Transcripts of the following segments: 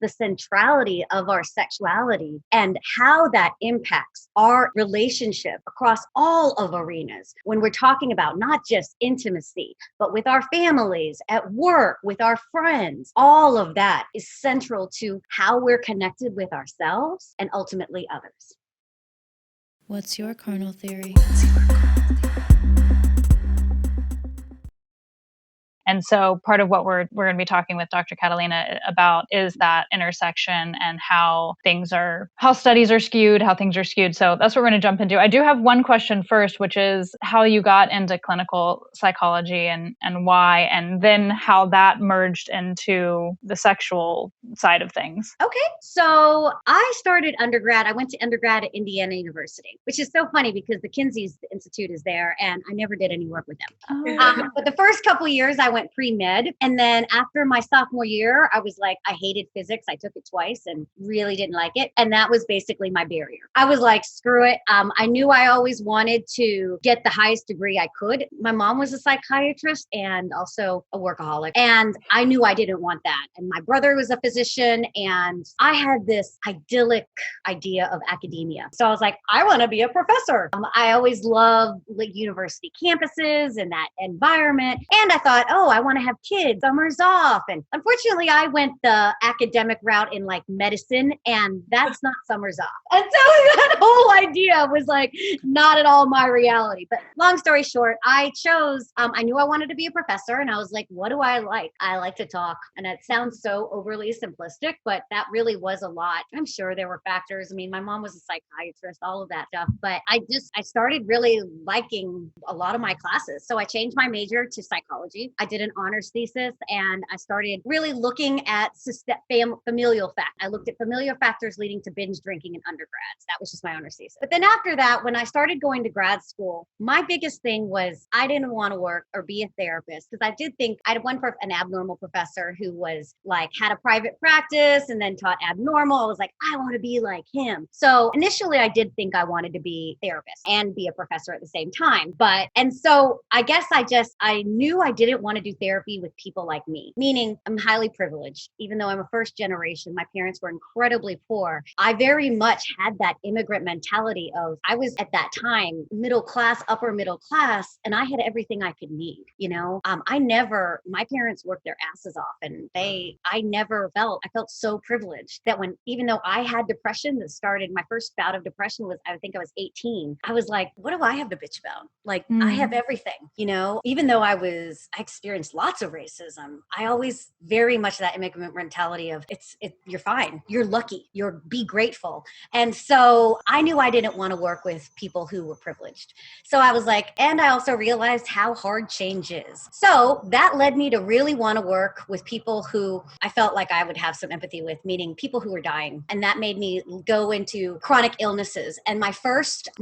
the centrality of our sexuality and how that impacts our relationship across all of arenas when we're talking about not just intimacy, but with our families, at work, with our friends. All of that is central to how we're connected with ourselves and ultimately others. What's your carnal theory? And so part of what we're going to be talking with Dr. Catalina about is that intersection and how studies are skewed, how things are skewed. So that's what we're going to jump into. I do have one question first, which is how you got into clinical psychology and why, and then how that merged into the sexual side of things. Okay. So I started undergrad. I went to undergrad at Indiana University, which is so funny because the Kinsey's Institute is there and I never did any work with them. But the first couple of years I went pre-med. And then after my sophomore year, I was like, I hated physics. I took it twice and really didn't like it. And that was basically my barrier. I was like, screw it. I knew I always wanted to get the highest degree I could. My mom was a psychiatrist and also a workaholic. And I knew I didn't want that. And my brother was a physician and I had this idyllic idea of academia. So I was like, I want to be a professor. I always loved like university campuses and that environment. And I thought, oh, I want to have kids, summers off. And unfortunately, I went the academic route in like medicine, and that's not summers off. And so that whole idea was like not at all my reality. But long story short, I chose, I knew I wanted to be a professor, and I was like, what do I like? I like to talk. And it sounds so overly simplistic, but that really was a lot. I'm sure there were factors. I mean, my mom was a psychiatrist, all of that stuff. But I started really liking a lot of my classes. So I changed my major to psychology. I did an honors thesis and I started really looking at familial fact. I looked at familial factors leading to binge drinking in undergrads. That was just my honors thesis. But then after that, when I started going to grad school, my biggest thing was I didn't want to work or be a therapist because I did think I had an abnormal professor who was like, had a private practice and then taught abnormal. I was like, I want to be like him. So initially I did think I wanted to be a therapist and be a professor at the same time. And so I guess I knew I didn't want to do therapy with people like me, meaning I'm highly privileged. Even though I'm a first generation, my parents were incredibly poor. I very much had that immigrant mentality of, I was at that time, middle class, upper middle class, and I had everything I could need. My parents worked their asses off and I felt so privileged that even though I had depression that started, my first bout of depression was, I think I was 18. I was like, what do I have to bitch about? Like, I have everything, even though I experienced lots of racism. I always very much that immigrant mentality of you're fine. You're lucky. Be grateful. And so I knew I didn't want to work with people who were privileged. So I was like, and I also realized how hard change is. So that led me to really want to work with people who I felt like I would have some empathy with, meaning people who were dying. And that made me go into chronic illnesses. And my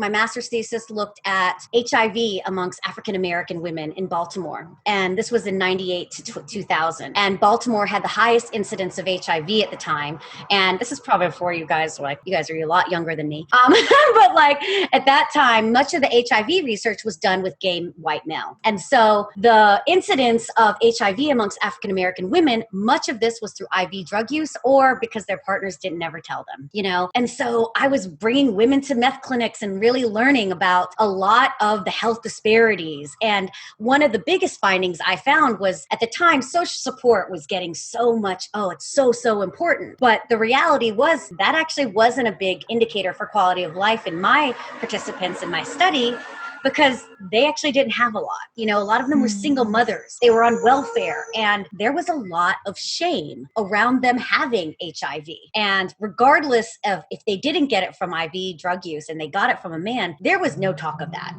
master's thesis looked at HIV amongst African-American women in Baltimore. And this was in 98 to 2000. And Baltimore had the highest incidence of HIV at the time. And this is probably before you guys are a lot younger than me. But like at that time, much of the HIV research was done with gay white male. And so the incidence of HIV amongst African-American women, much of this was through IV drug use or because their partners didn't ever tell them, And so I was bringing women to meth clinics and really learning about a lot of the health disparities. And one of the biggest findings I found was at the time, social support was getting so much, it's so important. But the reality was that actually wasn't a big indicator for quality of life in my participants in my study, because they actually didn't have a lot. A lot of them were single mothers. They were on welfare. And there was a lot of shame around them having HIV. And regardless of if they didn't get it from IV drug use and they got it from a man, there was no talk of that.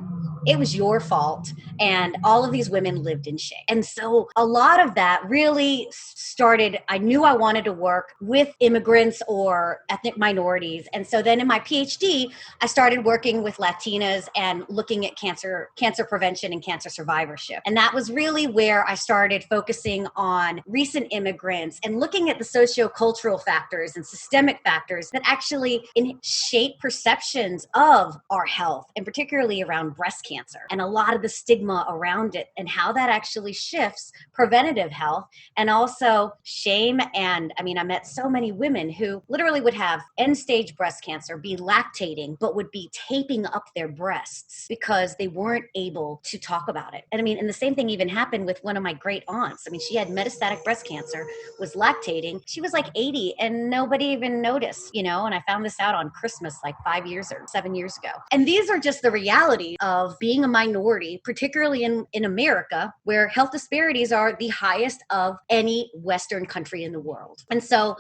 It was your fault. And all of these women lived in shame. And so a lot of that really started, I knew I wanted to work with immigrants or ethnic minorities. And so then in my PhD, I started working with Latinas and looking at cancer prevention and cancer survivorship. And that was really where I started focusing on recent immigrants and looking at the sociocultural factors and systemic factors that actually shape perceptions of our health, and particularly around breast cancer and a lot of the stigma around it and how that actually shifts preventative health and also shame. And I mean, I met so many women who literally would have end stage breast cancer, be lactating, but would be taping up their breasts because they weren't able to talk about it. And I mean, and the same thing even happened with one of my great aunts. I mean, she had metastatic breast cancer, was lactating. She was like 80 and nobody even noticed, you know, and I found this out on Christmas like 5 years or 7 years ago. And these are just the realities of being a minority, particularly in America, where health disparities are the highest of any Western country in the world. And so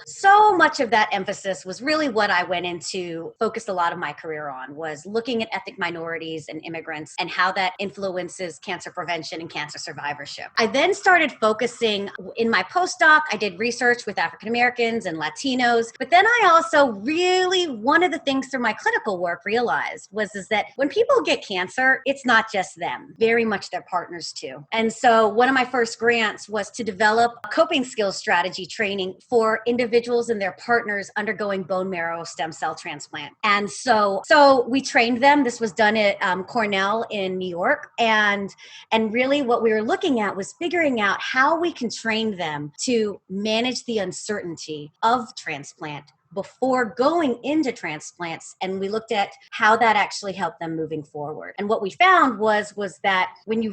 much of that emphasis was really what I went into, focused a lot of my career on, was looking at ethnic minorities and immigrants and how that influences cancer prevention and cancer survivorship. I then started focusing in my postdoc. I did research with African Americans and Latinos, but then I also really, one of the things through my clinical work realized is that when people get cancer, it's not just them, very much their partners too. And so one of my first grants was to develop coping skills strategy training for individuals and their partners undergoing bone marrow stem cell transplant. And so we trained them. This was done at Cornell in New York. And really what we were looking at was figuring out how we can train them to manage the uncertainty of transplant before going into transplants. And we looked at how that actually helped them moving forward. And what we found was that when you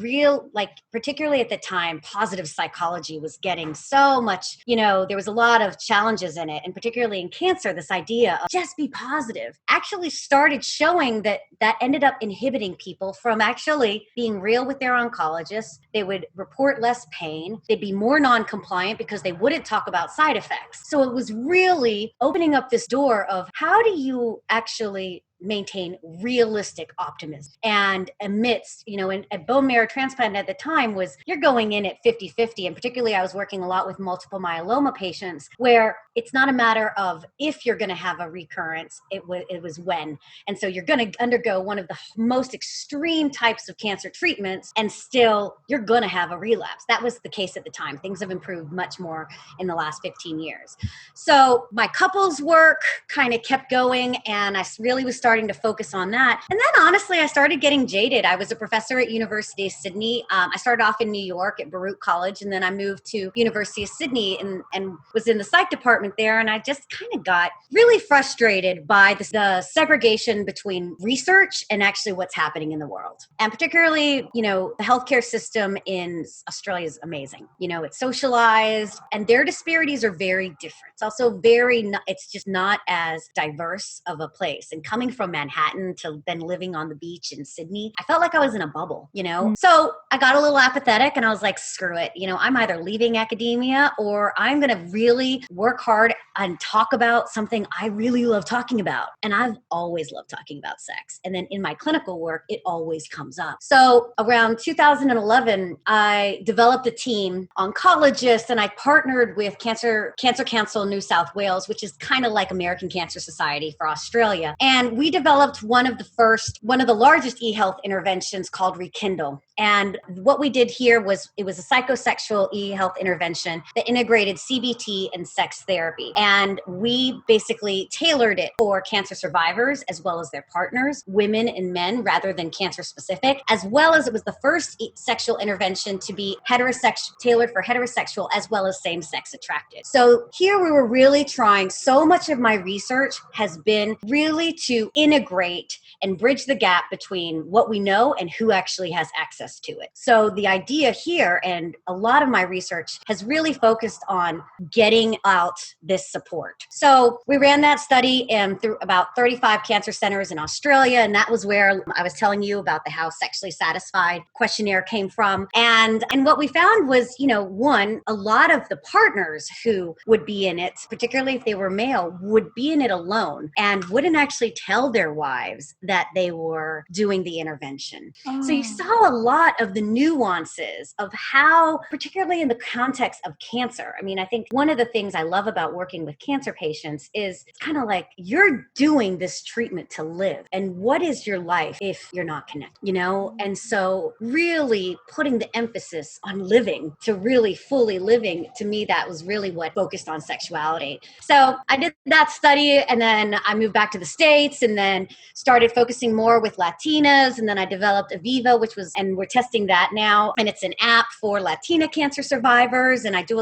particularly at the time, positive psychology was getting so much, you know, there was a lot of challenges in it. And particularly in cancer, this idea of just be positive actually started showing that ended up inhibiting people from actually being real with their oncologists. They would report less pain. They'd be more non-compliant because they wouldn't talk about side effects. So it was really opening up this door of how do you actually maintain realistic optimism. And amidst, you know, a bone marrow transplant at the time was you're going in at 50-50. And particularly I was working a lot with multiple myeloma patients where it's not a matter of if you're going to have a recurrence, it was when. And so you're going to undergo one of the most extreme types of cancer treatments and still you're going to have a relapse. That was the case at the time. Things have improved much more in the last 15 years. So my couples work kind of kept going and I really was starting to focus on that. And then honestly, I started getting jaded. I was a professor at University of Sydney. I started off in New York at Baruch College, and then I moved to University of Sydney and was in the psych department there. And I just kind of got really frustrated by the segregation between research and actually what's happening in the world. And particularly, you know, the healthcare system in Australia is amazing. You know, it's socialized and their disparities are very different. It's also it's just not as diverse of a place. And coming from Manhattan to then living on the beach in Sydney, I felt like I was in a bubble, you know? So I got a little apathetic and I was like, screw it. You know, I'm either leaving academia or I'm going to really work hard and talk about something I really love talking about. And I've always loved talking about sex. And then in my clinical work, it always comes up. So around 2011, I developed a team, oncologists, and I partnered with Cancer Council New South Wales, which is kind of like American Cancer Society for Australia. And we developed one of the largest e-health interventions called Rekindle. And what we did here was it was a psychosexual e-health intervention that integrated CBT and sex therapy. And we basically tailored it for cancer survivors as well as their partners, women and men, rather than cancer specific, as well as it was the first sexual intervention to be tailored for heterosexual as well as same-sex attracted. So here we were really trying, so much of my research has been really to integrate and bridge the gap between what we know and who actually has access to it. So the idea here, and a lot of my research has really focused on getting out this support. So we ran that study through about 35 cancer centers in Australia. And that was where I was telling you about the How Sexually Satisfied questionnaire came from. And what we found was, you know, one, a lot of the partners who would be in it, particularly if they were male, would be in it alone and wouldn't actually tell their wives that they were doing the intervention. Oh. So you saw a lot of the nuances of how, particularly in the context of cancer. I mean, I think one of the things I love about working with cancer patients is it's kind of like you're doing this treatment to live. And what is your life if you're not connected, you know? And so really putting the emphasis on living to really fully living, to me, that was really what focused on sexuality. So I did that study and then I moved back to the States and then started focusing more with Latinas, and then I developed Aviva, and we're testing that now. And it's an app for Latina cancer survivors. And I do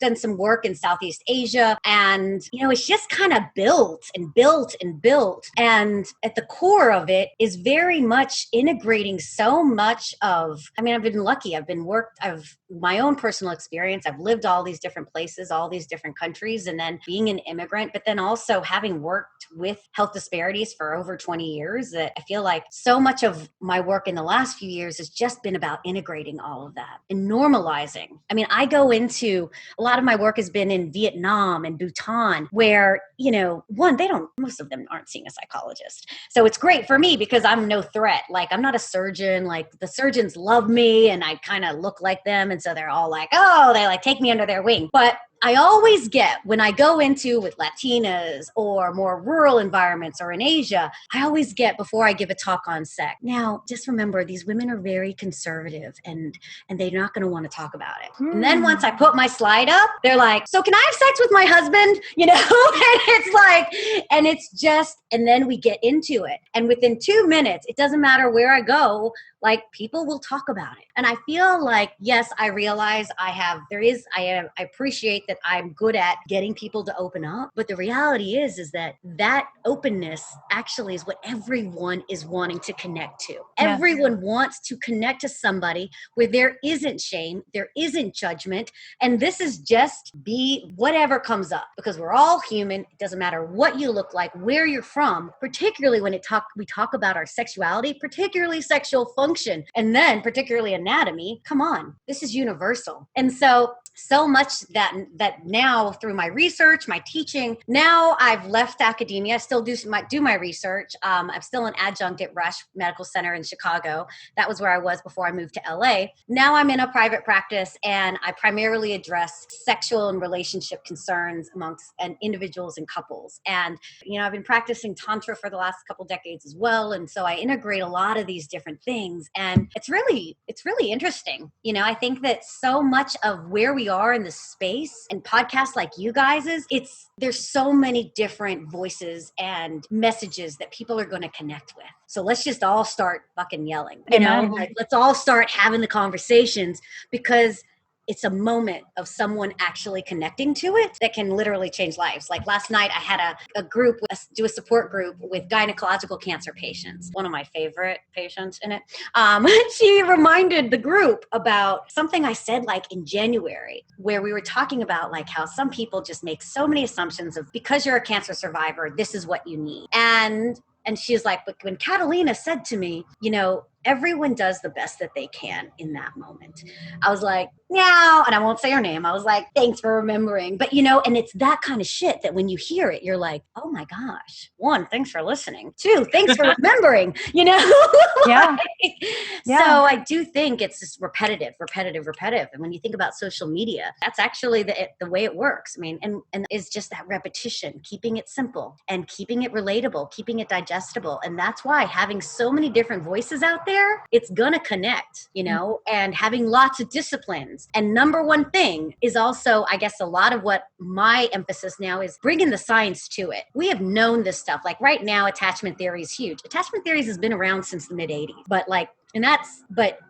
done some work in Southeast Asia. And, it's just kind of built and built and built. And at the core of it is very much integrating so much I've been lucky. I've my own personal experience. I've lived all these different places, all these different countries, and then being an immigrant, but then also having worked with health disparities for over 20 years, that I feel like so much of my work in the last few years has just been about integrating all of that and normalizing. I go into a lot of my work has been in Vietnam and Bhutan, where, most of them aren't seeing a psychologist. So it's great for me because I'm no threat. Like, I'm not a surgeon. Like, the surgeons love me and I kind of look like them. And so they're all like, oh, they like take me under their wing. But I always get, when I go into with Latinas or more rural environments or in Asia, I always get, before I give a talk on sex, now just remember, these women are very conservative and they're not going to want to talk about it. And then once I put my slide up, they're like, so can I have sex with my husband? And then we get into it. And within 2 minutes, it doesn't matter where I go, like, people will talk about it. And I feel like, yes, I realize I appreciate that I'm good at getting people to open up. But the reality is that openness actually is what everyone is wanting to connect to. Yes. Everyone wants to connect to somebody where there isn't shame, there isn't judgment. And this is just be whatever comes up, because we're all human. It doesn't matter what you look like, where you're from, particularly when we talk about our sexuality, particularly sexual function, and then particularly anatomy. Come on, this is universal. And so much that now, through my research, my teaching, now I've left academia. I still do my research. I'm still an adjunct at Rush Medical Center in Chicago. That was where I was before I moved to LA. Now I'm in a private practice, and I primarily address sexual and relationship concerns amongst individuals and couples. And I've been practicing Tantra for the last couple decades as well, and so I integrate a lot of these different things, and it's really interesting. I think that so much of where we are in the space and podcasts like you guys there's so many different voices and messages that people are going to connect with. So let's just all start fucking yelling, let's all start having the conversations, because it's a moment of someone actually connecting to it that can literally change lives. Like last night, I had a group, do a support group with gynecological cancer patients. One of my favorite patients in it. She reminded the group about something I said like in January, where we were talking about like how some people just make so many assumptions of, because you're a cancer survivor, this is what you need. And she's like, but when Catalina said to me, everyone does the best that they can in that moment. I was like, yeah, and I won't say her name. I was like, thanks for remembering. But, and it's that kind of shit that when you hear it, you're like, oh my gosh. 1, thanks for listening. 2, thanks for remembering, Yeah. So I do think it's just repetitive. And when you think about social media, that's actually the way it works. And it's just that repetition, keeping it simple and keeping it relatable, keeping it digestible. And that's why having so many different voices out there, it's gonna connect, and having lots of disciplines. And number one thing is also, I guess, a lot of what my emphasis now is bringing the science to it. We have known this stuff. Like right now, attachment theory is huge. Attachment theory has been around since the mid-'80s, but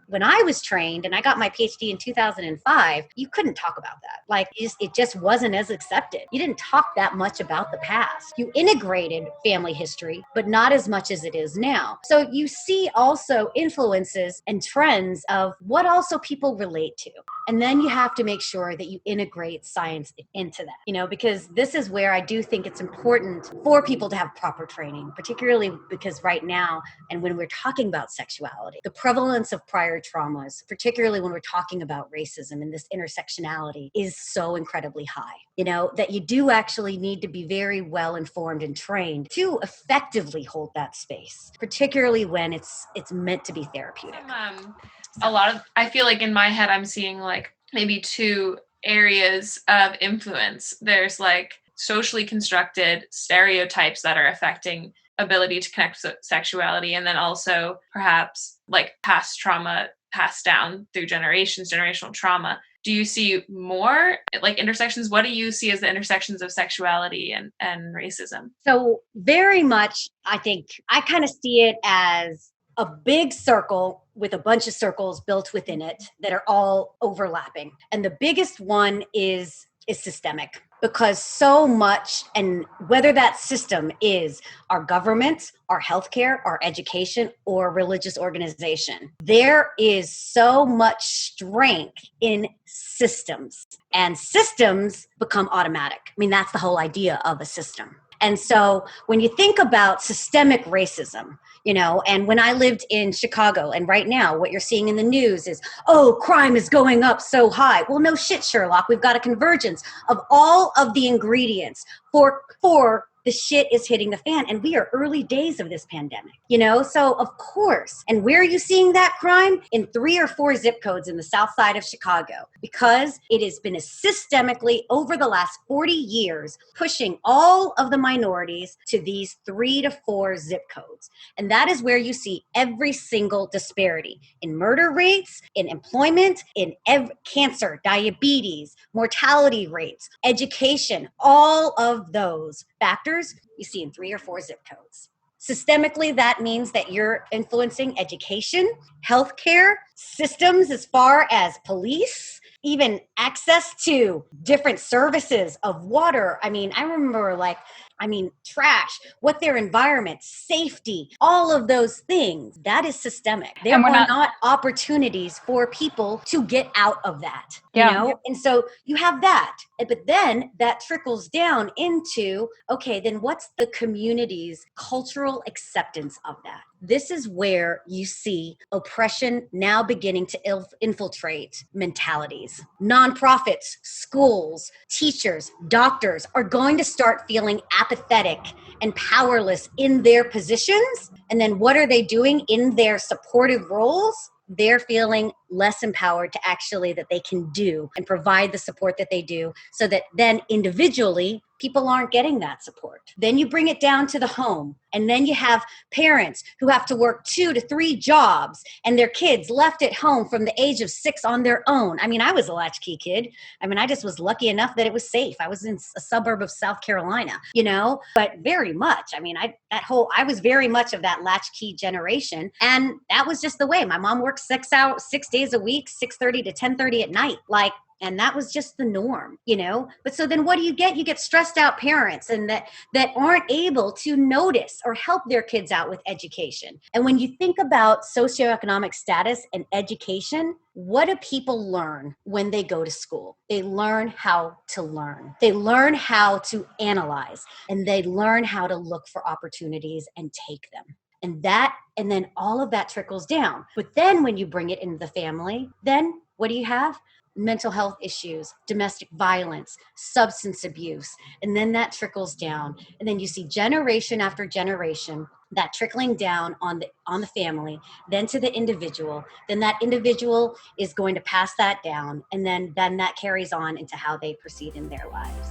when I was trained and I got my PhD in 2005, you couldn't talk about that. Like it just wasn't as accepted. You didn't talk that much about the past. You integrated family history, but not as much as it is now. So you see also influences and trends of what also people relate to. And then you have to make sure that you integrate science into that, because this is where I do think it's important for people to have proper training, particularly because right now, and when we're talking about sexuality, the prevalence of prior traumas, particularly when we're talking about racism and this intersectionality, is so incredibly high, that you do actually need to be very well informed and trained to effectively hold that space, particularly when it's meant to be therapeutic. I feel like in my head, I'm seeing like maybe 2 areas of influence. There's like socially constructed stereotypes that are affecting ability to connect with sexuality, and then also perhaps like past trauma passed down through generational trauma. do you see more like intersections? What do you see as the intersections of sexuality and racism? So very much, I think I kind of see it as a big circle with a bunch of circles built within it that are all overlapping. And the biggest one is systemic, because so much, and whether that system is our government, our healthcare, our education, or religious organization, there is so much strength in systems, and systems become automatic. I mean, that's the whole idea of a system. And so when you think about systemic racism, and when I lived in Chicago, and right now what you're seeing in the news is, oh, crime is going up so high. Well, no shit, Sherlock. We've got a convergence of all of the ingredients for the shit is hitting the fan. And we are early days of this pandemic, So of course, and where are you seeing that crime? In 3 or 4 zip codes in the south side of Chicago, because it has been systemically over the last 40 years pushing all of the minorities to these 3 to 4 zip codes. And that is where you see every single disparity in murder rates, in employment, in cancer, diabetes, mortality rates, education, all of those factors you see in 3 or 4 zip codes. Systemically, that means that you're influencing education, healthcare, systems as far as police, even access to different services of water. I mean, I remember trash, what their environment, safety, all of those things, that is systemic. There are not opportunities for people to get out of that, And so you have that. But then that trickles down into, okay, then what's the community's cultural acceptance of that? This is where you see oppression now beginning to infiltrate mentalities. Nonprofits, schools, teachers, doctors are going to start feeling apathetic and powerless in their positions. And then what are they doing in their supportive roles? They're feeling less empowered to actually that they can do and provide the support that they do, so that then individually people aren't getting that support. Then you bring it down to the home, and then you have parents who have to work 2 to 3 jobs and their kids left at home from the age of 6 on their own. I mean, I was a latchkey kid. I mean, I just was lucky enough that it was safe. I was in a suburb of South Carolina, but very much. I mean, I was very much of that latchkey generation. And that was just the way. My mom worked 6 days a week, 6:30 to 10:30 at night. And that was just the norm, But so then what do you get? You get stressed out parents and that aren't able to notice or help their kids out with education. And when you think about socioeconomic status and education, what do people learn when they go to school? They learn how to learn. They learn how to analyze, and they learn how to look for opportunities and take them. And then all of that trickles down. But then when you bring it into the family, then what do you have? Mental health issues, domestic violence, substance abuse, and then that trickles down. And then you see generation after generation that trickling down on the family, then to the individual. Then that individual is going to pass that down, and then that carries on into how they proceed in their lives.